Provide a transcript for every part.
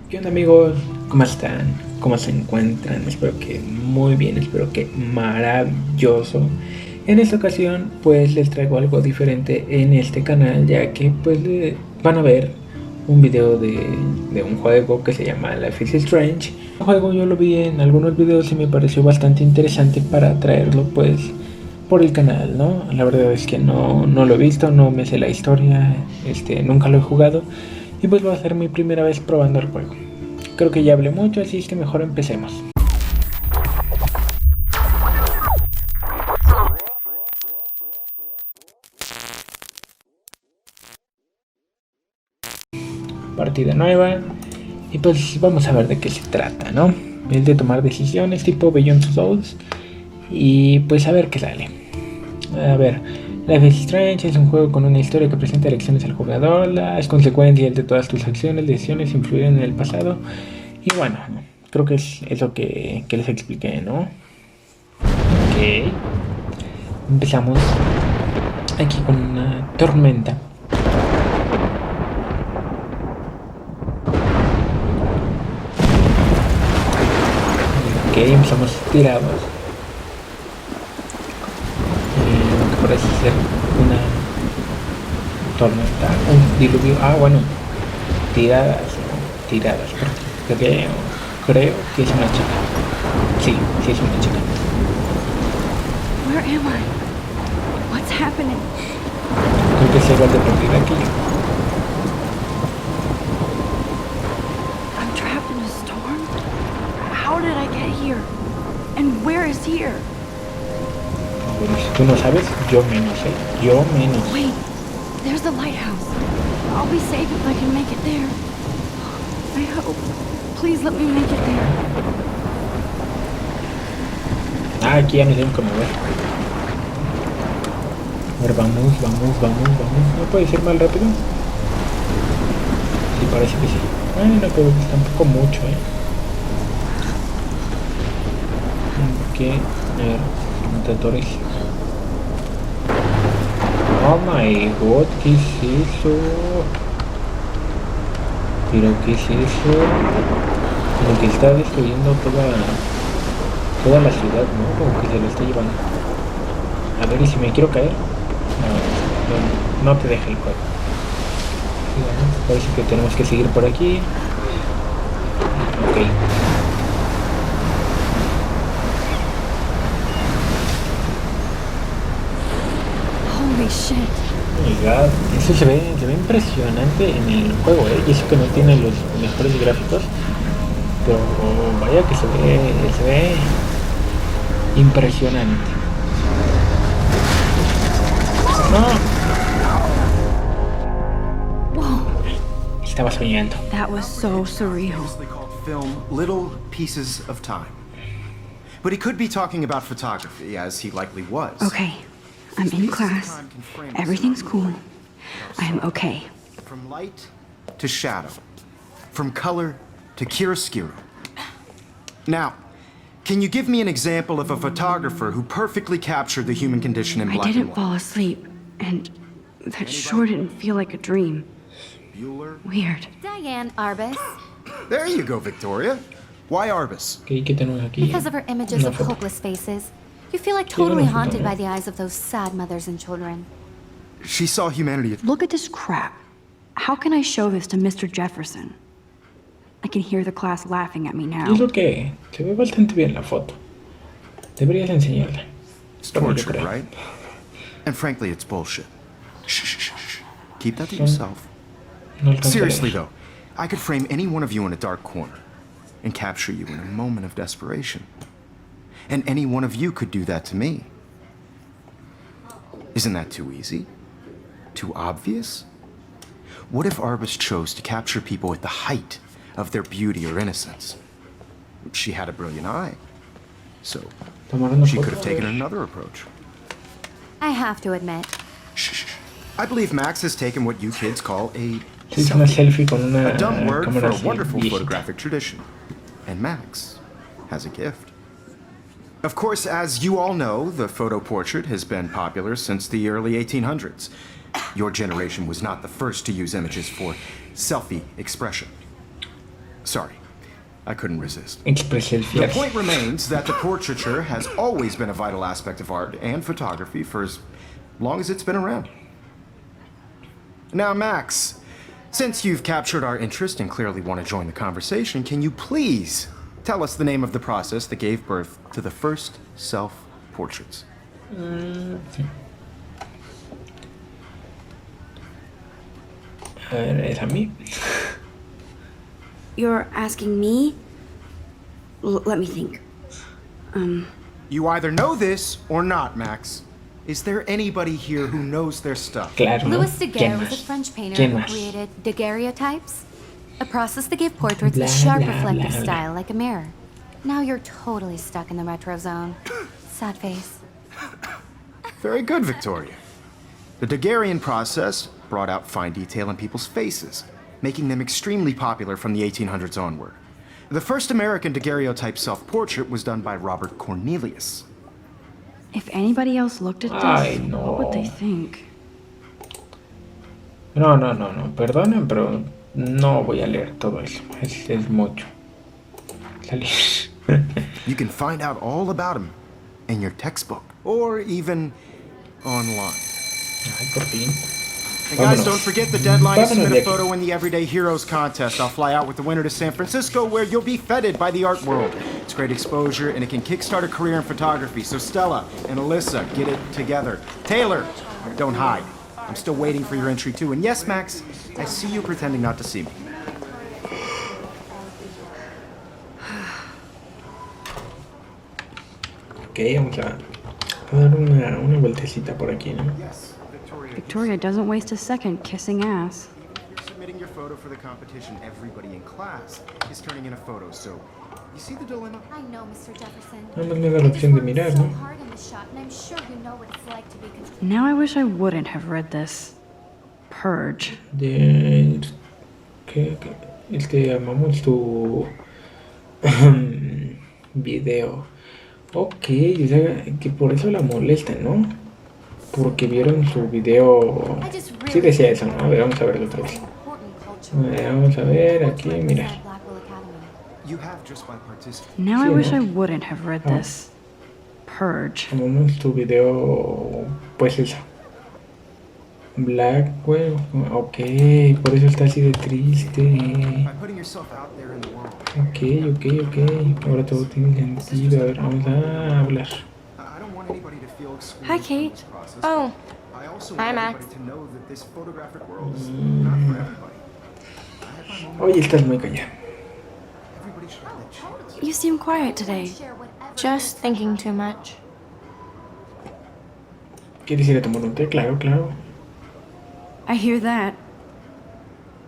¿Qué onda amigos? ¿Cómo están? ¿Cómo se encuentran? Espero que muy bien, espero que maravilloso. En esta ocasión pues les traigo algo diferente en este canal, ya que pues van a ver un video de un juego que se llama Life is Strange. El juego yo lo vi en algunos videos y me pareció bastante interesante para traerlo pues por el canal, ¿no? La verdad es que no lo he visto, no me sé la historia, nunca lo he jugado y pues va a ser mi primera vez probando el juego. Creo que ya hablé mucho, así es que mejor empecemos. Partida nueva y pues vamos a ver de qué se trata, ¿no? Es de tomar decisiones tipo Beyond Two Souls y pues a ver qué sale. A ver, Life is Strange es un juego con una historia que presenta elecciones al jugador, las consecuencias de todas tus acciones, decisiones influyen en el pasado. Y bueno, creo que es lo que les expliqué, ¿no? Ok. Empezamos aquí con una tormenta. Ok, empezamos tirados. Lo que parece ser una tormenta, un diluvio. Ah, bueno, tiradas, ¿no? Tiradas. Creo que es una chica. Sí es una chica. Where am I? What's happening? Creo que se va de perdida aquí. I'm trapped in a storm? How did I get here? And where is here? Bueno, si tú no sabes, yo menos, yo menos. Wait, there's the lighthouse. I'll be safe if I can make it there. I hope. Please let me make it there. Ah, aquí ya me tengo que mover. A ver, vamos. ¿No puede ser más rápido? Sí, parece que sí. Ay, no, pero tampoco mucho, Ok, a ver, mutadores. Oh my god, ¿qué es eso? ¿Pero qué es eso? Como que está destruyendo toda la ciudad, ¿no? Como que se lo está llevando. A ver, ¿y si me quiero caer? No te deja el juego. Sigamos, parece que tenemos que seguir por aquí. Ok. Holy shit. Oh my god, eso se ve impresionante en el juego, y eso que no tiene los mejores gráficos, pero vaya que se ve impresionante. No. Whoa. Estaba soñando. That was so surreal. Called film Little Pieces of Time. But he could be talking about photography, as he likely was. Okay, I'm in class. Everything's cool. I'm okay. From light to shadow. From color to chiaroscuro. Now, can you give me an example of a photographer who perfectly captured the human condition in I black and didn't white? fall asleep, and that sure didn't feel like a dream. Bueller? Weird. Diane Arbus, There you go, Victoria. Why Arbus? Ok, ¿qué tenemos aquí? because of her images Una of foto. hopeless faces. You feel like Qué buena totally foto, haunted ¿no? by the eyes of those sad mothers and children. She saw humanity. Look at this crap. How can I show this to Mr. Jefferson? I can hear the class laughing at me Y now. es lo que se ve bastante bien la foto. Deberías enseñarla. It's Bueno, yo torture, creo. right? And frankly, it's bullshit. Shh. Keep that to yourself. No alcanzo a Seriously, leer. though, I could frame any one of you in a dark corner and capture you in a moment of desperation. And any one of you could do that to me. Isn't that too easy? Too obvious? What if Arbus chose to capture people at the height of their beauty or innocence? She had a brilliant eye. So Tomar una she foto, could have a taken ver. another approach. I have to admit, Shh. I believe Max has taken what you kids call a Se hizo una selfie con una a dumb word for cámara a así wonderful viejita. photographic tradition. And Max has a gift. Of course, as you all know, the photo portrait has been popular since the early 1800s. Your generation was not the first to use images for selfie expression. Sorry, I couldn't resist. Expresé el The fierce. point remains that the portraiture has always been a vital aspect of art and photography for as long as it's been around. Now, Max, since you've captured our interest and clearly want to join the conversation, can you please tell us the name of the process that gave birth to the first self-portraits? A ver, es a mí. You're asking me? Let me think. You either know this or not, Max. Is there anybody here who knows their stuff? Claro, ¿no? Louis ¿Quién Daguerre was a más? French painter ¿Quién who más? created daguerreotypes, a process that gave portraits Blah, a sharp, blah, reflective blah, blah. style like a mirror. Now you're totally stuck in the retro zone. Sad face. Very good, Victoria. The Daguerrean process brought out fine detail in people's faces, making them extremely popular from the 1800s onward. The first American daguerreotype self-portrait was done by Robert Cornelius. If anybody else looked at this, Ay, no. what would they think? No, perdonen, pero no voy a leer todo eso. Es mucho. Salir. You can find out all about him in your textbook or even online. Ay, por fin. And guys, Vámonos. don't forget the deadline to Vámonos submit de a aquí. photo in the Everyday Heroes contest. I'll fly out with the winner to San Francisco, where you'll be feted by the art world. It's great exposure, and it can kickstart a career in photography. So Stella and Alyssa, get it together. Taylor, don't hide. I'm still waiting for your entry too. And yes, Max, I see you pretending not to see me. Ok, vamos a dar una vueltecita por aquí, ¿no? Yes, Victoria. Victoria doesn't waste a second kissing ass. You're submitting your photo for the competition. Everybody in class is turning in a photo. So, you see the dilemma? I know, Mr. Jefferson. Nada más me da la opción de mirar, so ¿no? hard in the shot, and I'm sure you know what it's like to be Now I wish I wouldn't have read this. Purge. De... ¿Qué? Amamos tu... video. Ok, o sea, que por eso la molestan, ¿no? Porque vieron su video... I just Sí really decía eso, ¿no? A ver, vamos a verlo otra vez. important culture. Vamos a ver, aquí, mira. Blackwell Academy. You have just by participating. Now I Sí, wish ¿no? I wouldn't have read Ah. this. Purge. Amamos tu video... Pues eso. Blackwell... Ok, por eso está así de triste. By putting yourself out there in the world. Ok. Ahora todo tiene sentido. A ver, vamos a hablar. I don't want anybody to feel excluded Hi, from Kate. this process. Oh, I also Hi, want Max. everybody to know that this photographic world is not for everybody. I have my moment. Oye, estás muy callada. Everybody should have that chance. You seem quiet today. Share whatever. just thinking too much. ¿Quieres ir a tomar un té? Claro. I hear that.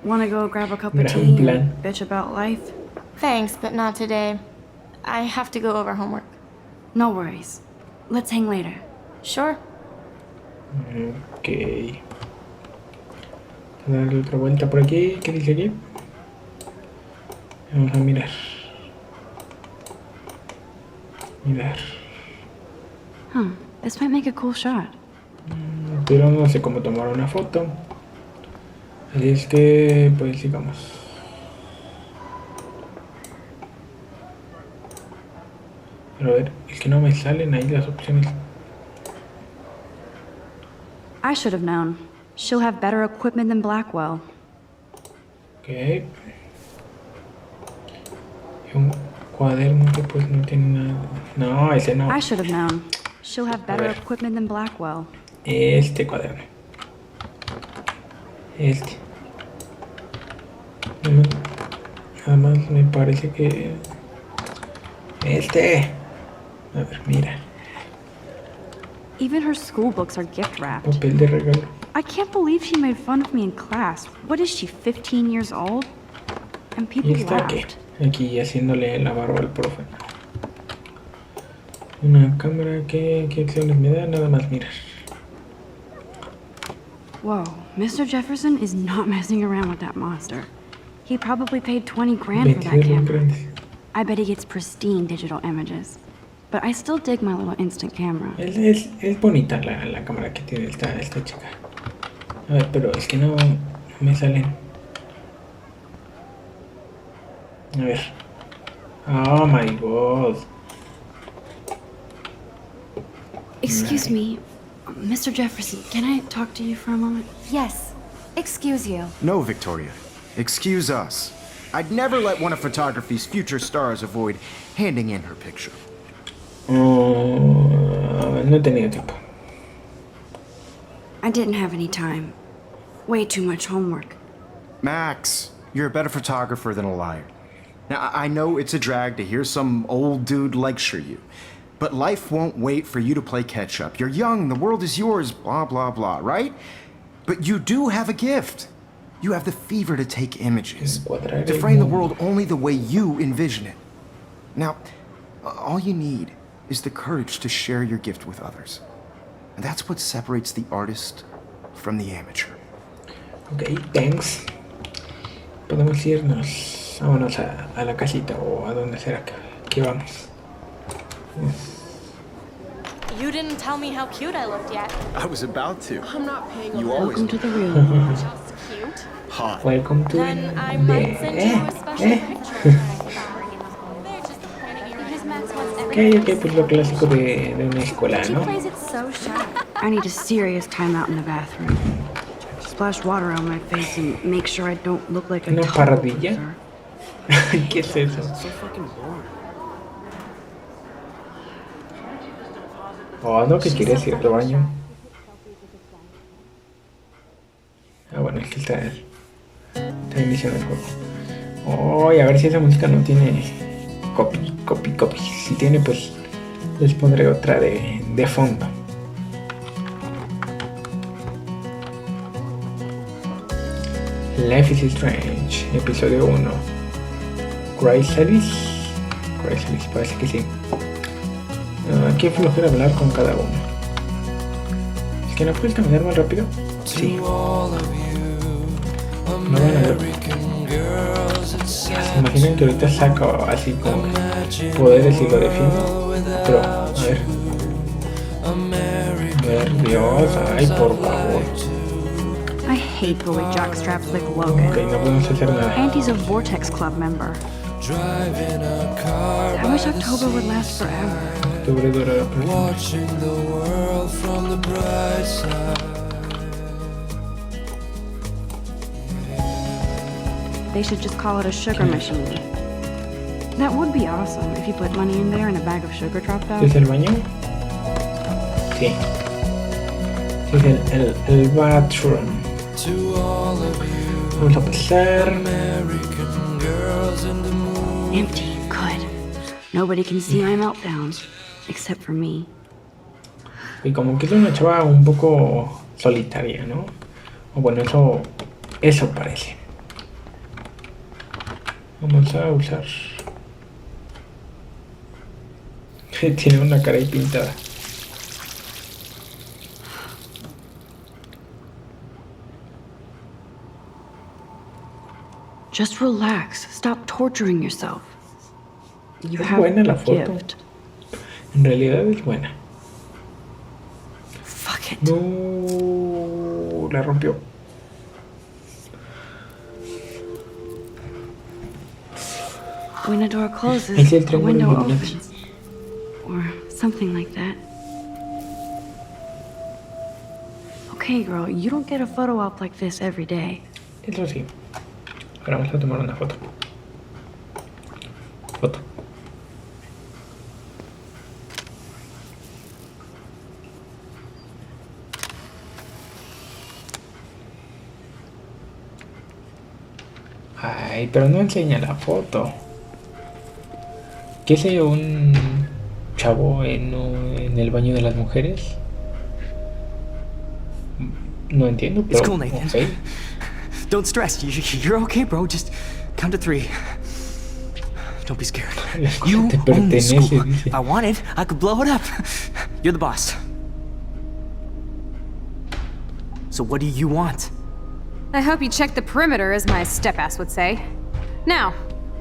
Wanna go grab a cup of Gran tea plan. and bitch about life? Thanks, but not today. I have to go over homework. No worries. Let's hang later. Sure. Ok. Darle otra vuelta por aquí. ¿Qué dice aquí? Vamos a mirar. Huh. This might make a cool shot. Pero no sé cómo tomar una foto. Así es que, pues sigamos. Pero a ver, es que no me salen ahí las opciones. I should have known. She'll have better equipment than Blackwell. Ok. Y un cuaderno que pues no tiene nada. No, ese no. I should have known. She'll have better ver. equipment than Blackwell. Este cuaderno. Este. Nada más me parece que... Este. A ver, mira. Even her school books are gift wrapped. Papel de regalo. I can't believe she made fun of me in class. What is she, 15 years old? And Y people está aquí. laughed. Aquí haciéndole la barba al profe. Una cámara que... ¿Qué acciones me da? Nada más mirar. Whoa, Mr. Jefferson is not messing around with that monster. He probably paid 20 grand for that 22 camera. grandes. I bet he gets pristine digital images. But I still dig my little instant camera. Es bonita la cámara que tiene esta chica. A ver, pero es que no me salen. A ver. Oh my god. Excuse me, Mr. Jefferson, can I talk to you for a moment? Yes. Excuse you. No, Victoria. Excuse us. I'd never let one of photography's future stars avoid handing in her picture. No he tenido tiempo. I didn't have any time. Way too much homework. Max, you're a better photographer than a liar. Now, I know it's a drag to hear some old dude lecture you, but life won't wait for you to play catch-up. You're young, the world is yours, blah, blah, blah, right? But you do have a gift. You have the fever to take images, to frame the world only the way you envision it. Now, all you need is the courage to share your gift with others. And that's what separates the artist from the amateur. Ok, thanks. Podemos irnos. Vámonos a la casita o a donde será que vamos. You didn't tell me how cute I looked yet. I was about to. I'm not paying You always Welcome to the real world. Just cute. hot. Welcome to Then I might send you a special picture. They're just pointing your Because Max wants Ok, everything. pues lo clásico de una escuela, She ¿no? plays it so shy. I need a serious timeout in the bathroom. Splash water on my face and make sure I don't look like a ¿Una total parrilla? loser. ¿Qué es eso? Oh, no, que quieres ir al baño. Ah, bueno, es que está iniciando el juego. Oh, y a ver si esa música no tiene copy. Si tiene, pues les pondré otra de fondo. Life is Strange, episodio 1. Chrysalis, parece que sí. Qué flojera hablar con cada uno. ¿Es que no puedes caminar más rápido? Sí. No van a ver. ¿Se imaginan que ahorita saco así como poderes y lo defiendo? Pero, a ver, Dios, ay, por favor. I hate the way Jack straps like Logan. Ok, no podemos hacer nada. And he's a Vortex Club member. I wish October would last forever. Octubre dura la próxima. They should just call it a sugar machine. That would be awesome if you put money in there and a bag of sugar dropped out. ¿Es el baño? Sí. Sí, es el bathroom. Vamos a pasar. Empty. Good. Nobody can see my meltdown, except for me. Y como que es una chava un poco solitaria, ¿no? O bueno, eso parece. Vamos a usar. Tiene una cara ahí pintada. Just relax. Stop torturing yourself. You Es have buena la a foto. gift. En realidad es buena. Fuck it. No, la rompió. When a door closes, Es el a triángulo window de Illuminati. opens. Or something like that. Okay, girl, you don't get a photo op like this every day. Eso sí. Ahora vamos a tomar una foto. Foto. Ay, pero no enseña la foto. ¿Qué sé yo? ¿Un chavo en el baño de las mujeres? No entiendo, pero It's cool, Nathan. ok. Don't stress. You're okay, bro. Just count to 3. Don't be scared. La escuela You te own the pertenece, school. dice. If I wanted, I could blow it up. You're the boss. So what do you want? I hope you checked the perimeter, as my step-ass would say. Now,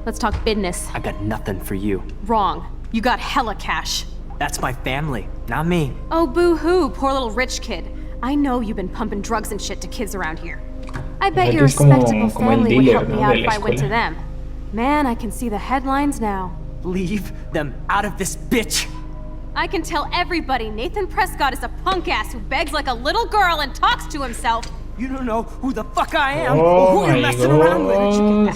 let's talk business. I got nothing for you. Wrong. You got hella cash. That's my family, not me. Oh, boo-hoo, poor little rich kid. I know you've been pumping drugs and shit to kids around here. I bet Aquí your es como- respectable como el family would dealer, help me ¿no? out de if la I went to escuela. them. Man, I can see the headlines now. Leave them out of this, bitch! I can tell everybody Nathan Prescott is a punk ass who begs like a little girl and talks to himself. You don't know who the fuck I am Oh or who my you're messing around with. God.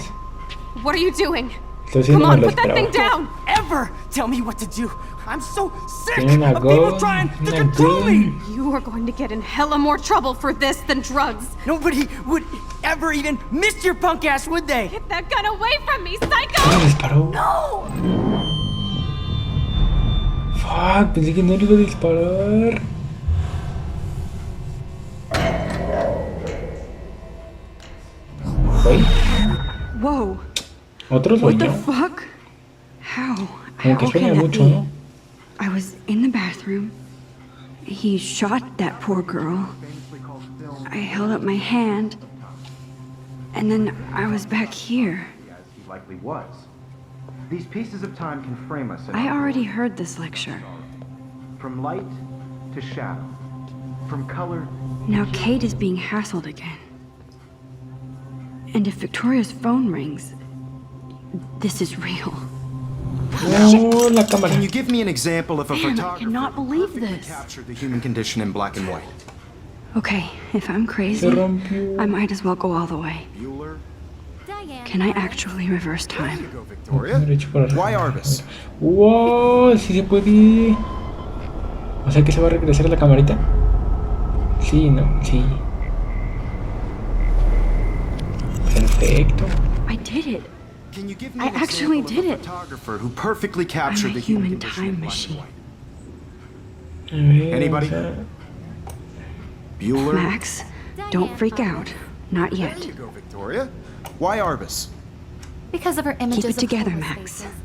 What are you doing? Esto sí Come no me on, lo put that thing esperaba. down! Ever tell me what to do. I'm so sick Tiene una of people gun, trying to una control me. gun. You are going to get in hella more trouble for this than drugs. Nobody would ever even miss your punk ass, would they? Get that gun away from me, ¿Le psycho! disparó? No! Fuck, pensé que no le iba a disparar. Uy, Whoa. otro What the sueño. fuck? How? Como que How sueña can that mucho, be? ¿no? I was in the bathroom. He shot that poor girl. I held up my hand. And then I was back here. As he likely was. These pieces of time can frame us in I our already world. heard this lecture. From light to shadow. From color. Now Kate is being hassled again. And if Victoria's phone rings, this is real. No, la cámara. Can you give me an example of a Man, I photographer cannot who believe perfectly this. captured the human condition in black and white? Okay, if I'm crazy, Se rompió. I might as well go all the way. Bueller? Can I actually reverse time? Go, Victoria. Derecho para Why arriba. Arbus? Wow, sí se puede. O sea que se va a regresar a la camarita. Sí, no, sí. Perfecto. I did it. Can you give me I an actually example did of a it. photographer who perfectly I'm captured a the human human condition in time black and machine. white? A ver, Anybody? vamos Bueller? Max, don't freak out. Not There yet. you go, Victoria. Why Arbus? Because of her images Keep it together, of homeless Max. faces.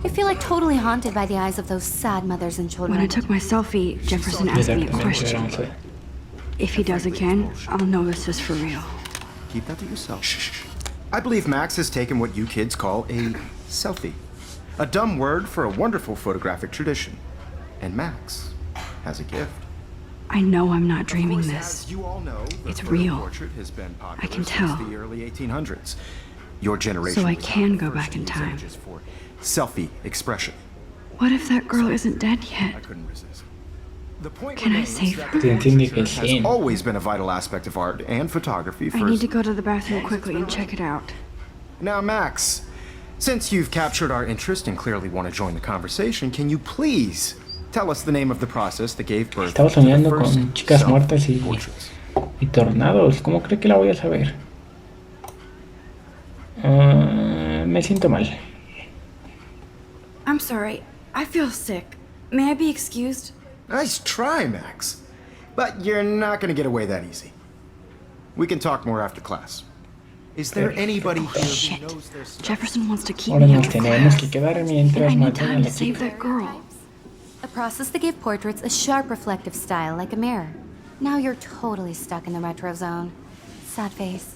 You feel like totally haunted by the eyes of those sad mothers and children. When I took my selfie, Jefferson a asked me a exactamente, question. vamos a ver. If he does again, I'll know this is for real. Keep that to yourself. Shh. I believe Max has taken what you kids call a selfie. A dumb word for a wonderful photographic tradition. And Max has a gift. I know I'm not dreaming As this. you all know, the It's photo real. portrait has been popular I can since tell. the early 1800s. Your generation So I was can not the go first back to in use time. images for selfie expression. What if that girl isn't dead I yet? couldn't resist. The point Can I remains save that her? Te entiende que portraiture sí. has always been a vital aspect of art and photography I for need to go to the bathroom quickly and check it out. Now, Max, since you've captured our interest and clearly want to join the conversation, can you please tell us the name of the process that gave birth Estaba to the soñando first con chicas muertas self-portraits? y tornados. ¿Cómo cree que la voy a saber? Me siento mal. I'm sorry. I feel sick. May I be excused? Nice try, Max. But you're not going to get away that easy. We can talk more after class. Is there anybody here who Shit. knows their stuff? Jefferson wants to keep Ahora me nos out of tenemos class. que quedar And mientras I need matan a time la to save chica. that girl. A process that gave portraits a sharp reflective style like a mirror. Now you're totally stuck in the retro zone. Sad face.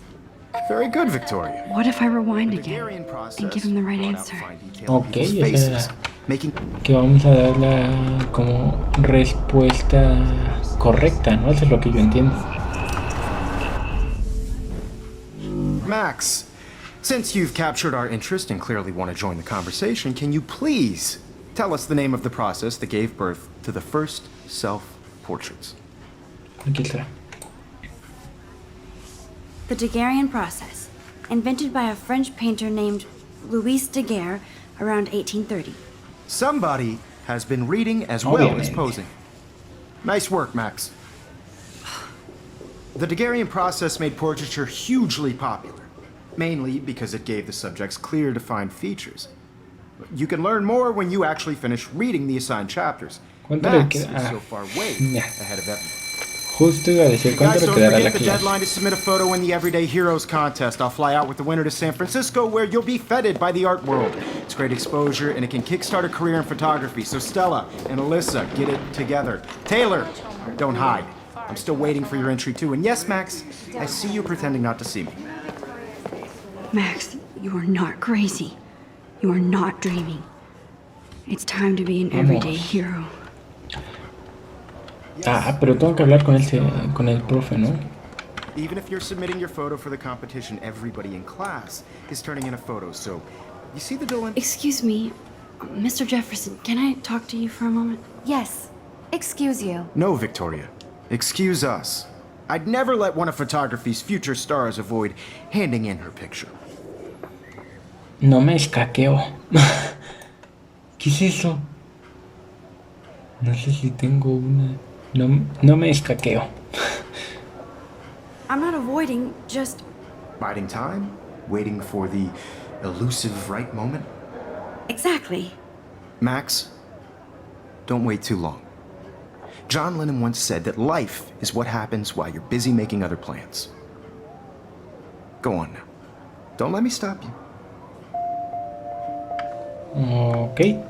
Very good, Victoria. What if I rewind The again Hungarian process and give him the right brought out answer? fine detail of Okay, people's esa era- faces, making Que vamos a dar la como respuesta correcta, ¿no? Eso es lo que yo entiendo. Max, since you've captured our interest and clearly want to join the conversation, can you please tell us the name of the process that gave birth to the first self-portraits? Aquí está. The Daguerrean process, invented by a French painter named Louis Daguerre around 1830. Somebody has been reading as well as Obviamente. posing. Nice work, Max. The Daguerrean process made portraiture hugely popular, mainly because it gave the subjects clear, defined features. You can learn more when you actually finish reading the assigned chapters. ¿Cuánto le Max is queda? so far way Nah. ahead of everyone. Justo iba a decir cuánto Guys, le don't quedará a la forget the clase. deadline to submit a photo in the Everyday Heroes contest. I'll fly out with the winner to San Francisco, where you'll be feted by the art world. It's great exposure, and it can kickstart a career in photography. So Stella and Alyssa, get it together. Taylor, don't hide. I'm still waiting for your entry too. And yes, Max, I see you pretending not to see me. Max, you are not crazy. You are not dreaming. It's time to be an everyday hero. Ah, pero tengo que hablar con el profe, ¿no? Even if you're submitting your photo for the competition, everybody in class is turning in a photo. So You see the dilemma? Excuse me, Mr. Jefferson, can I talk to you for a moment? Yes. Excuse you. No, Victoria. Excuse us. I'd never let one of photography's future stars avoid handing in her picture. No me escaqueo. ¿Qué es eso? No sé si tengo una... No me escaqueo. I'm not avoiding, just... Biding time? Waiting for the elusive right moment? Exactly. Max, don't wait too long. John Lennon once said that life is what happens while you're busy making other plans. Go on now. Don't let me stop you. Ok.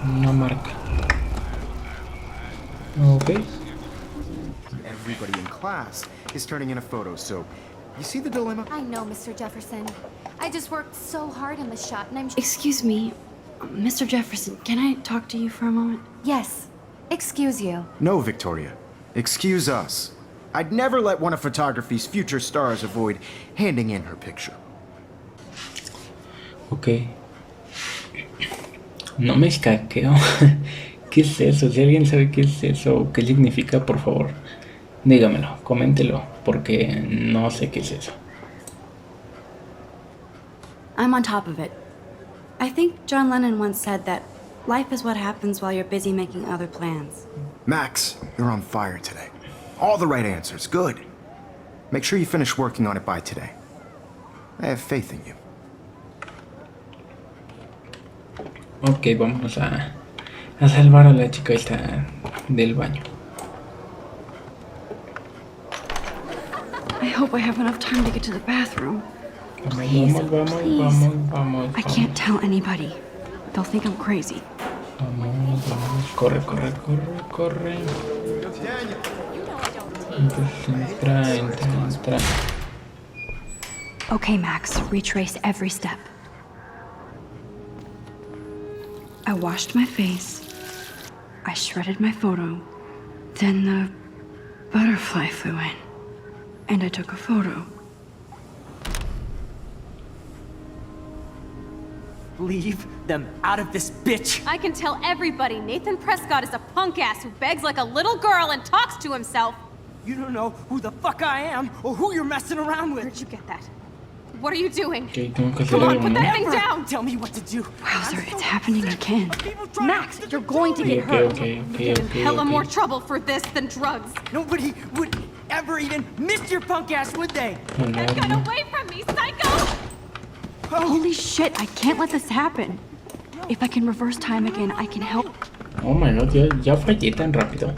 Una marca. Ok. Everybody in class is turning in a photo, so you see the dilemma? I know, Mr. Jefferson. I just worked so hard on the shot, and I'm... Excuse me, Mr. Jefferson, can I talk to you for a moment? Yes. Excuse you. No, Victoria. Excuse us. I'd never let one of photography's future stars avoid handing in her picture. Ok. No me escaqueo. ¿Qué es eso? Si alguien sabe qué es eso o qué significa, por favor, dígamelo, coméntelo, porque no sé qué es eso. I'm on top of it. I think John Lennon once said that life is what happens while you're busy making other plans. Max, you're on fire today. All the right answers. Good. Make sure you finish working on it by today. I have faith in you. Ok, vamos a salvar a la chica esta del baño. I hope I have enough time to get to the bathroom. Vamos. I can't tell anybody. They'll think I'm crazy. Vamos. Corre. Entra. Okay, Max, retrace every step. I washed my face. I shredded my photo. Then the butterfly flew in. And I took a photo. Leave them out of this bitch! I can tell everybody Nathan Prescott is a punk ass who begs like a little girl and talks to himself. You don't know who the fuck I am or who you're messing around with. Where'd you get that? What are you doing? Ok, tengo que hacer Come on, algo, put ¿no? that thing down! Tell me what to do. Wowzer, it's happening again. Max, you're going to get hurt. Ok. You're in hella more trouble for this than drugs. Nobody would ever even miss your punk ass, would they? Get that gun away from me, psycho! Holy shit, I can't let this happen. If I can reverse time again, I can help. Oh my god, ya fallé tan rápido.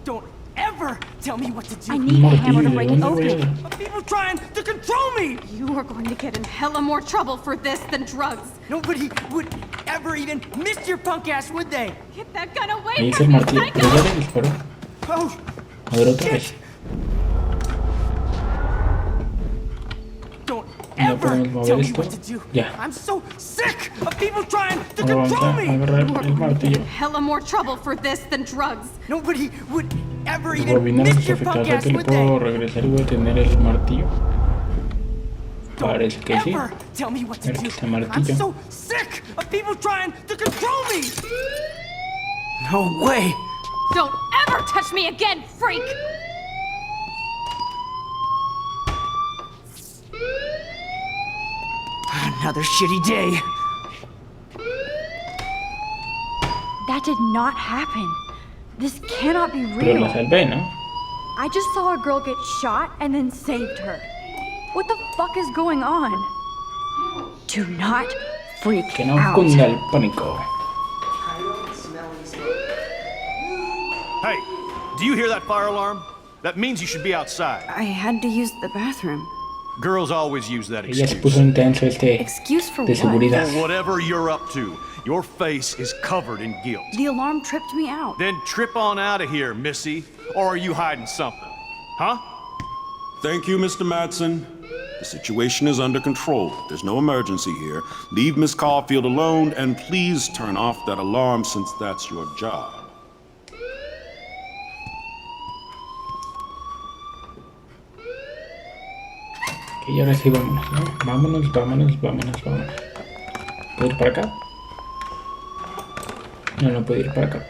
Don't ever tell me what to do. I need a hammer to Martillo, break ¿de it dónde open. voy a- People trying to control me! You are going to get in hella more trouble for this than drugs. Nobody would ever even miss your punk ass, would they? Get that gun Ahí away hice el from me, martillo, pero ya psycho! le disparó. Oh, A ver, otra vez. don't No ever podemos mover tell me esto. what to do. Ya. I'm so sick of people trying to Ahora vamos control a me! agarrar You are el going to get martillo. in hella more trouble for this than drugs. Nobody would ever even Rebobinar miss los your punk efectos. ass, ¿Será que le would puedo they? regresar y voy a tener el martillo? Parece que sí. Ever tell me what to Mira do. que este I'm martillo. so sick of people trying to control me! No way! Don't ever touch me again, freak! Another shitty day. That did not happen. This cannot be Pero la real. salvé, ¿no? I just saw a girl get shot and then saved her. What the fuck is going on? Do not freak Que no out. cunda el pánico. Hey, do you hear that fire alarm? That means you should be outside. I had to use the bathroom. Girls always use that Ella se excuse. puso intenso Excuse for de what? seguridad. For whatever you're up to, your face is covered in guilt. The alarm tripped me out. Then trip on out of here, missy. Or are you hiding something? Huh? Thank you, Mr. Madsen. The situation is under control. There's no emergency here. Leave Miss Caulfield alone, and please turn off that alarm since that's your job. Ok, y ahora sí vámonos, ¿no? Vámonos. ¿Puedo ir para acá? No puedo ir para acá.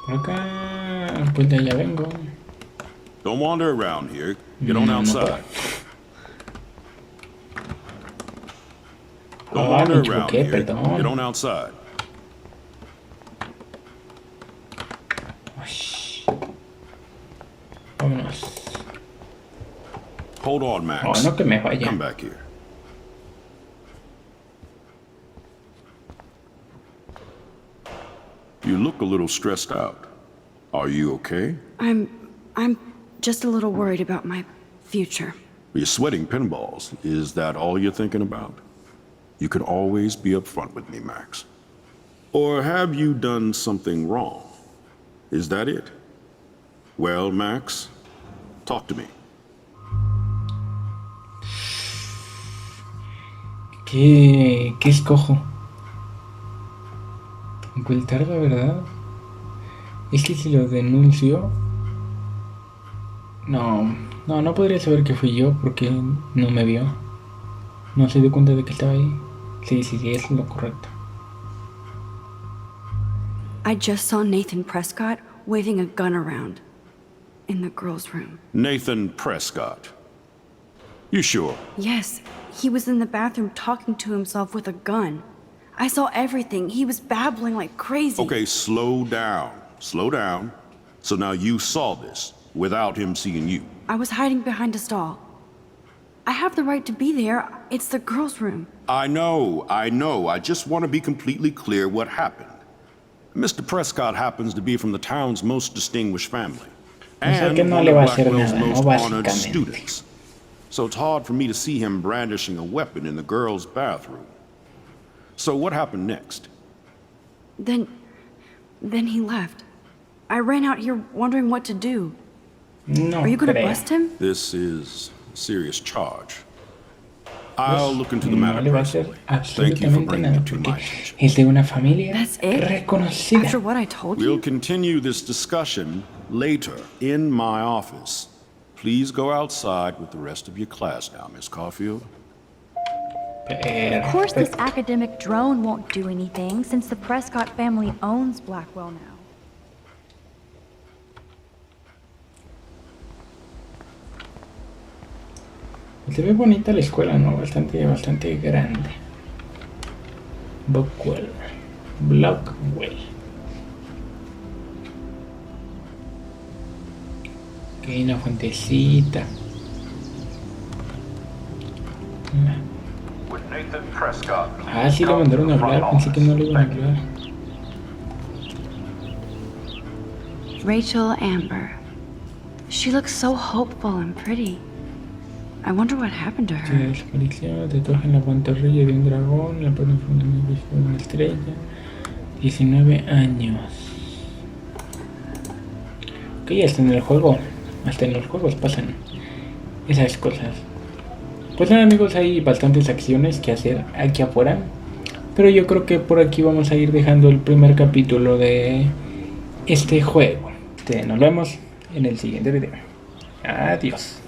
Por acá, pues de allá vengo. Don't wander around here. Get on outside. Don't wander around here. Perdón. Get on outside. Vámonos. Hold on, Max. Oh, no que me vaya. Come back here. You look a little stressed out. Are you okay? I'm just a little worried about my future. You're sweating pinballs. Is that all you're thinking about? You can always be upfront with me, Max. Or have you done something wrong? Is that it? Well, Max, talk to me. ¿Qué escojo? ¿Ocultar la verdad? Es que si lo denuncio... No podría saber que fui yo porque no me vio. No se dio cuenta de que estaba ahí. Sí, es lo correcto. I just saw Nathan Prescott waving a gun around in the girls' room. Nathan Prescott. You sure? Yes, he was in the bathroom talking to himself with a gun. I saw everything. He was babbling like crazy. Okay, slow down. Slow down. So now you saw this without him seeing you. I was hiding behind a stall. I have the right to be there. It's the girls' room. I know. I just want to be completely clear what happened. Mr. Prescott happens to be from the town's most distinguished family. And one of Blackwell's most honored students. So it's hard for me to see him brandishing a weapon in the girls' bathroom. So what happened next? Then he left. I ran out here wondering what to do. Are you gonna bust him? This is a serious charge. I'll look into the matter personally. Thank you for bringing it to my attention. Es de una familia That's it? reconocida. After what I told you? We'll continue this discussion later in my office. Please go outside with the rest of your class now, Miss Caulfield. Of course this academic drone won't do anything since the Prescott family owns Blackwell now. Se ve bonita la escuela, ¿no? Bastante grande. Blackwell. Ok, una fuentecita. Ah, sí lo mandaron a hablar, pensé que no lo iban a hablar. Rachel Amber. She looks so hopeful and pretty. I wonder what happened to her. Desaparición, tatuaje en la pantorrilla de un dragón, la parte fundamental de una estrella. 19 años. Ok, hasta en el juego. Hasta en los juegos pasan esas cosas. Pues nada, amigos, hay bastantes acciones que hacer aquí afuera. Pero yo creo que por aquí vamos a ir dejando el primer capítulo de este juego. Nos vemos en el siguiente video. Adiós.